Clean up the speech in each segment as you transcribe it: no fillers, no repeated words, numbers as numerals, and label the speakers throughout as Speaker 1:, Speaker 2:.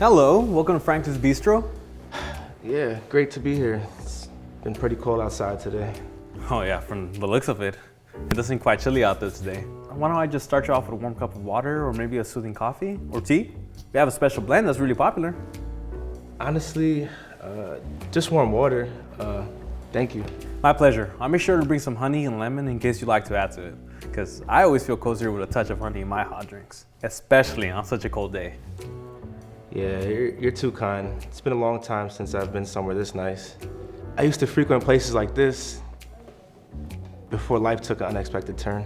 Speaker 1: Hello, welcome to Frank's Bistro.
Speaker 2: Yeah, great to be here. It's been pretty cold outside today.
Speaker 1: Oh yeah, from the looks of it, it does seem quite chilly out there today. Why don't I just start you off with a warm cup of water or maybe a soothing coffee or tea? We have a special blend that's really popular.
Speaker 2: Honestly, just warm water. Thank you.
Speaker 1: My pleasure. I'll make sure to bring some honey and lemon in case you'd like to add to it, because I always feel cozier with a touch of honey in my hot drinks, especially on such a cold day.
Speaker 2: Yeah, you're too kind. It's been a long time since I've been somewhere this nice. I used to frequent places like this before life took an unexpected turn.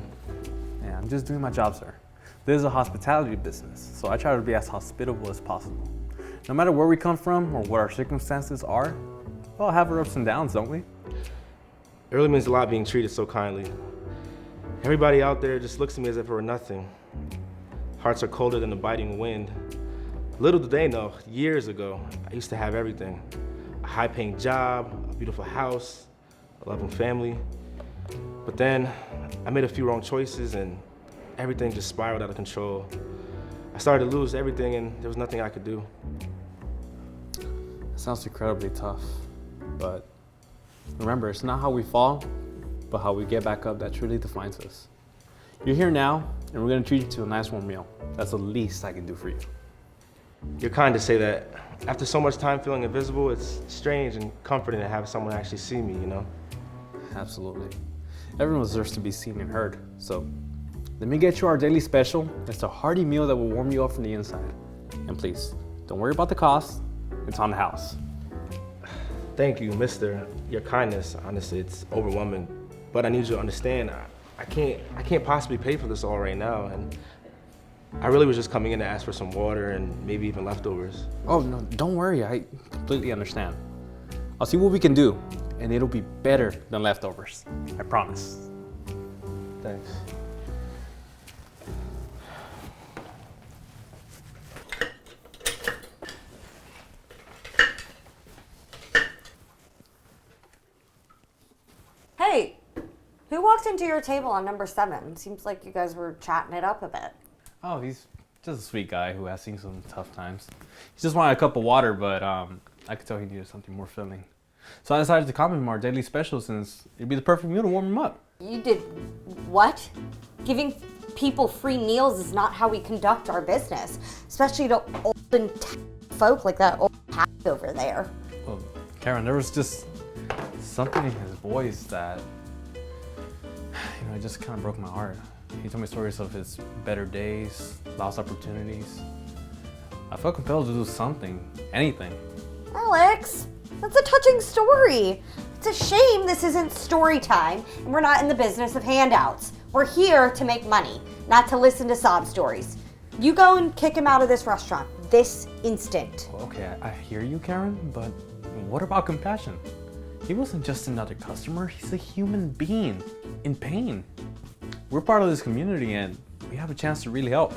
Speaker 1: Yeah, I'm just doing my job, sir. This is a hospitality business, so I try to be as hospitable as possible. No matter where we come from or what our circumstances are, we'll have our ups and downs, don't we?
Speaker 2: It really means a lot being treated so kindly. Everybody out there just looks at me as if it were nothing. Hearts are colder than the biting wind. Little do they know, years ago, I used to have everything. A high-paying job, a beautiful house, a loving family. But then I made a few wrong choices and everything just spiraled out of control. I started to lose everything and there was nothing I could do.
Speaker 1: It sounds incredibly tough, but remember, it's not how we fall, but how we get back up that truly defines us. You're here now, and we're gonna treat you to a nice warm meal. That's the least I can do for you.
Speaker 2: You're kind to say that. After so much time feeling invisible, it's strange and comforting to have someone actually see me, you know?
Speaker 1: Absolutely. Everyone deserves to be seen and heard. So let me get you our daily special. It's a hearty meal that will warm you up from the inside. And please, don't worry about the cost. It's on the house.
Speaker 2: Thank you, mister. Your kindness, honestly, it's overwhelming. But I need you to understand, I can't possibly pay for this all right now. And I really was just coming in to ask for some water and maybe even leftovers.
Speaker 1: Oh, no, don't worry. I completely understand. I'll see what we can do, and it'll be better than leftovers. I promise.
Speaker 2: Thanks.
Speaker 3: Hey, who walked into your table on number 7? Seems like you guys were chatting it up a bit.
Speaker 1: Oh, he's just a sweet guy who has seen some tough times. He just wanted a cup of water, but I could tell he needed something more filling. So I decided to compliment him our daily special since it'd be the perfect meal to warm him up.
Speaker 3: You did what? Giving people free meals is not how we conduct our business, especially to old and folk like that old cat over there.
Speaker 1: Well, Karen, there was just something in his voice that, it just kind of broke my heart. He told me stories of his better days, lost opportunities. I felt compelled to do something, anything.
Speaker 3: Alex, that's a touching story. It's a shame this isn't story time and we're not in the business of handouts. We're here to make money, not to listen to sob stories. You go and kick him out of this restaurant this instant.
Speaker 1: Okay, I hear you, Karen, but what about compassion? He wasn't just another customer, he's a human being in pain. We're part of this community and we have a chance to really help.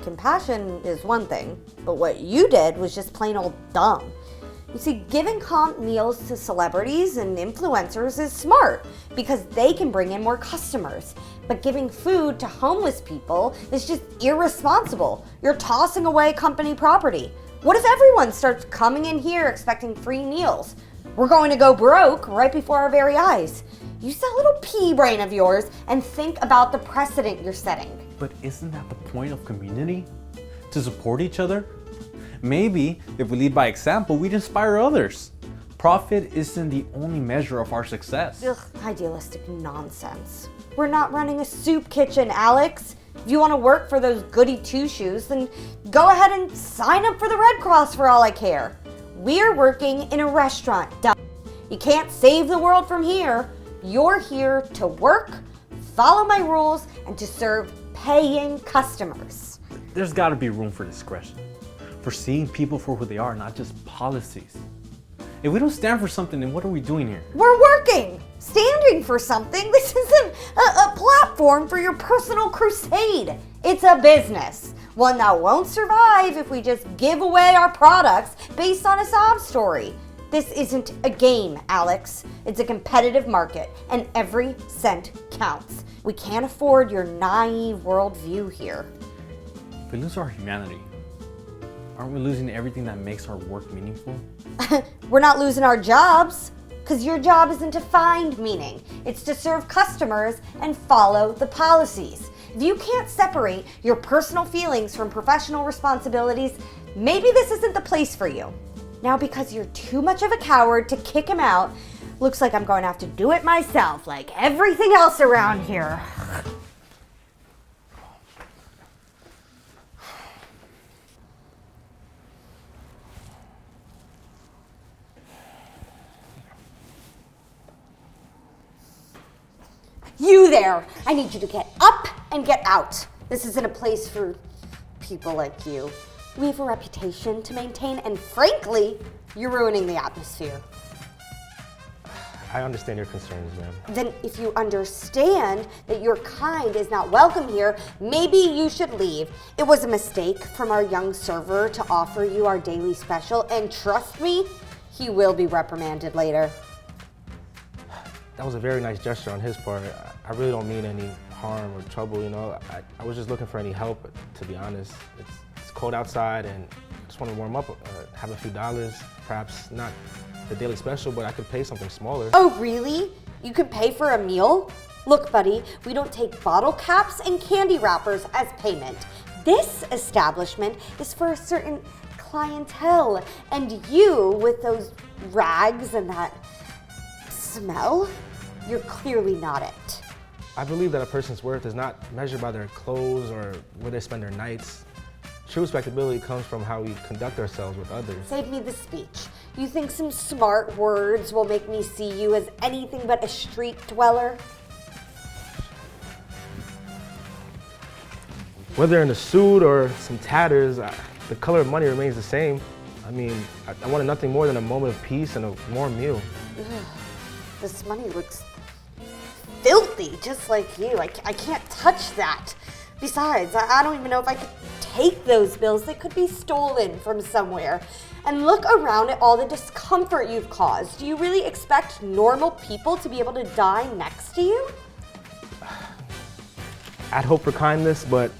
Speaker 3: Compassion is one thing, but what you did was just plain old dumb. You see, giving comp meals to celebrities and influencers is smart because they can bring in more customers. But giving food to homeless people is just irresponsible. You're tossing away company property. What if everyone starts coming in here expecting free meals? We're going to go broke right before our very eyes. Use that little pea brain of yours and think about the precedent you're setting.
Speaker 1: But isn't that the point of community? To support each other? Maybe if we lead by example, we'd inspire others. Profit isn't the only measure of our success.
Speaker 3: Ugh, idealistic nonsense. We're not running a soup kitchen, Alex. If you want to work for those goody two-shoes, then go ahead and sign up for the Red Cross for all I care. We're working in a restaurant, dumb. You can't save the world from here. You're here to work, follow my rules, and to serve paying customers.
Speaker 1: There's got to be room for discretion, for seeing people for who they are, not just policies. If we don't stand for something, then what are we doing here?
Speaker 3: We're working, standing for something. This isn't a platform for your personal crusade. It's a business, one that won't survive if we just give away our products based on a sob story. This isn't a game, Alex. It's a competitive market, and every cent counts. We can't afford your naive worldview here.
Speaker 1: If we lose our humanity, aren't we losing everything that makes our work meaningful?
Speaker 3: We're not losing our jobs, because your job isn't to find meaning. It's to serve customers and follow the policies. If you can't separate your personal feelings from professional responsibilities, maybe this isn't the place for you. Now, because you're too much of a coward to kick him out, looks like I'm going to have to do it myself, like everything else around here. You there! I need you to get up and get out. This isn't a place for people like you. We have a reputation to maintain, and frankly, you're ruining the atmosphere.
Speaker 2: I understand your concerns, ma'am.
Speaker 3: Then if you understand that your kind is not welcome here, maybe you should leave. It was a mistake from our young server to offer you our daily special, and trust me, he will be reprimanded later.
Speaker 2: That was a very nice gesture on his part. I really don't mean any harm or trouble, you know. I was just looking for any help, to be honest. It's cold outside and I just want to warm up, have a few dollars, perhaps not the daily special, but I could pay something smaller.
Speaker 3: Oh, really? You could pay for a meal? Look, buddy, we don't take bottle caps and candy wrappers as payment. This establishment is for a certain clientele, and you, with those rags and that smell, you're clearly not it.
Speaker 2: I believe that a person's worth is not measured by their clothes or where they spend their nights. True respectability comes from how we conduct ourselves with others.
Speaker 3: Save me the speech. You think some smart words will make me see you as anything but a street dweller?
Speaker 2: Whether in a suit or some tatters, the color of money remains the same. I mean, I wanted nothing more than a moment of peace and a warm meal.
Speaker 3: Ugh. This money looks filthy, just like you. I can't touch that. Besides, I don't even know if I could take those bills. They could be stolen from somewhere. And look around at all the discomfort you've caused. Do you really expect normal people to be able to die next to you?
Speaker 2: I'd hope for kindness, but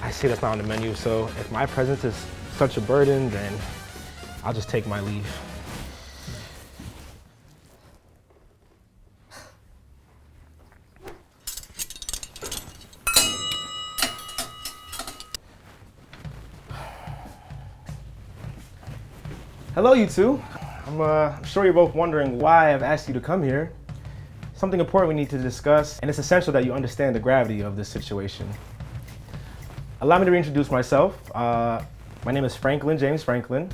Speaker 2: I see that's not on the menu. So if my presence is such a burden, then I'll just take my leave. Hello, you two. I'm sure you're both wondering why I've asked you to come here. Something important we need to discuss, and it's essential that you understand the gravity of this situation. Allow me to reintroduce myself. My name is Franklin, James Franklin.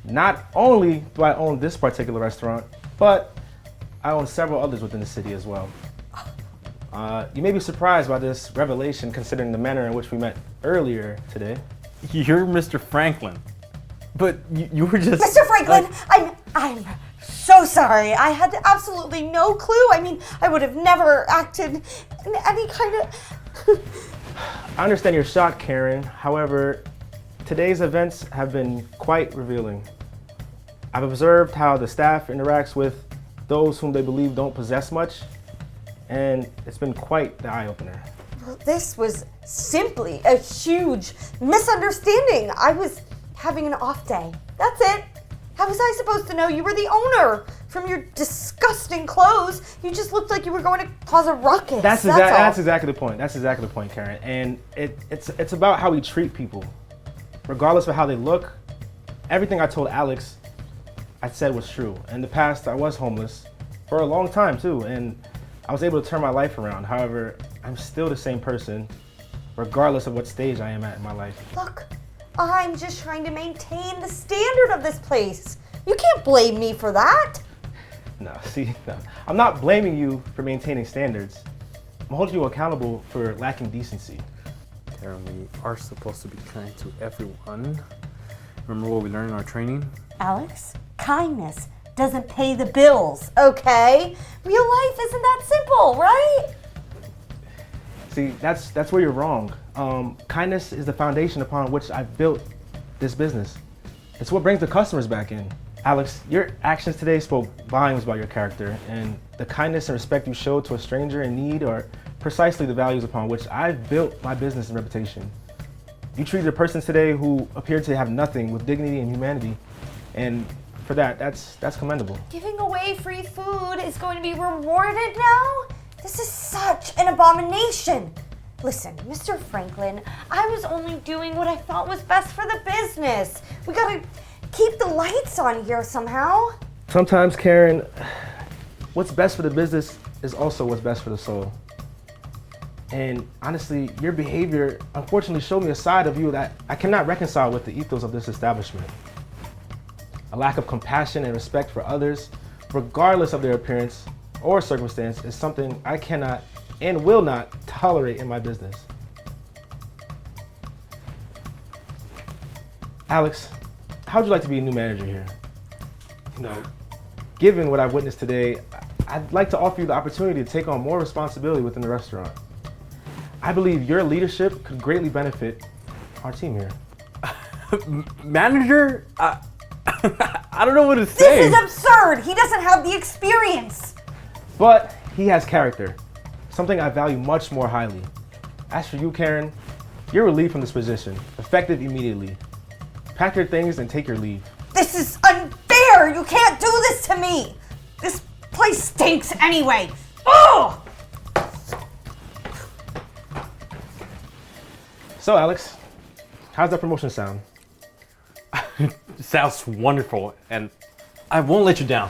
Speaker 2: Not only do I own this particular restaurant, but I own several others within the city as well. You may be surprised by this revelation considering the manner in which we met earlier today.
Speaker 1: You're Mr. Franklin. But you were just...
Speaker 3: Mr. Franklin, I'm so sorry. I had absolutely no clue. I mean, I would have never acted in any kind of...
Speaker 2: I understand you're shocked, Karen. However, today's events have been quite revealing. I've observed how the staff interacts with those whom they believe don't possess much, and it's been quite the eye-opener.
Speaker 3: Well, this was simply a huge misunderstanding. I was having an off day. That's it. How was I supposed to know you were the owner? From your disgusting clothes, you just looked like you were going to cause a ruckus.
Speaker 2: That's exactly the point. That's exactly the point, Karen. And it's about how we treat people, regardless of how they look. Everything I told Alex, I said was true. In the past, I was homeless for a long time too, and I was able to turn my life around. However, I'm still the same person, regardless of what stage I am at in my life.
Speaker 3: Look, I'm just trying to maintain the standard of this place. You can't blame me for that.
Speaker 2: No, I'm not blaming you for maintaining standards. I'm holding you accountable for lacking decency.
Speaker 1: Karen, we are supposed to be kind to everyone. Remember what we learned in our training?
Speaker 3: Alex, kindness doesn't pay the bills, okay? Real life isn't that simple, right?
Speaker 2: See, that's where you're wrong. Kindness is the foundation upon which I've built this business. It's what brings the customers back in. Alex, your actions today spoke volumes about your character, and the kindness and respect you showed to a stranger in need are precisely the values upon which I've built my business and reputation. You treated a person today who appeared to have nothing with dignity and humanity. And for that, that's commendable.
Speaker 3: Giving away free food is going to be rewarded now? This is such an abomination. Listen, Mr. Franklin, I was only doing what I thought was best for the business. We gotta keep the lights on here somehow.
Speaker 2: Sometimes, Karen, what's best for the business is also what's best for the soul. And honestly, your behavior unfortunately showed me a side of you that I cannot reconcile with the ethos of this establishment. A lack of compassion and respect for others, regardless of their appearance or circumstance, is something I cannot and will not tolerate in my business. Alex, how would you like to be a new manager here? You know, given what I've witnessed today, I'd like to offer you the opportunity to take on more responsibility within the restaurant. I believe your leadership could greatly benefit our team here.
Speaker 1: Manager? I don't know what to say.
Speaker 3: This is absurd. He doesn't have the experience.
Speaker 2: But he has character, something I value much more highly. As for you, Karen, you're relieved from this position, effective immediately. Pack your things and take your leave.
Speaker 3: This is unfair. You can't do this to me. This place stinks anyway. Oh!
Speaker 2: So, Alex, how's that promotion sound?
Speaker 1: Sounds wonderful, and I won't let you down.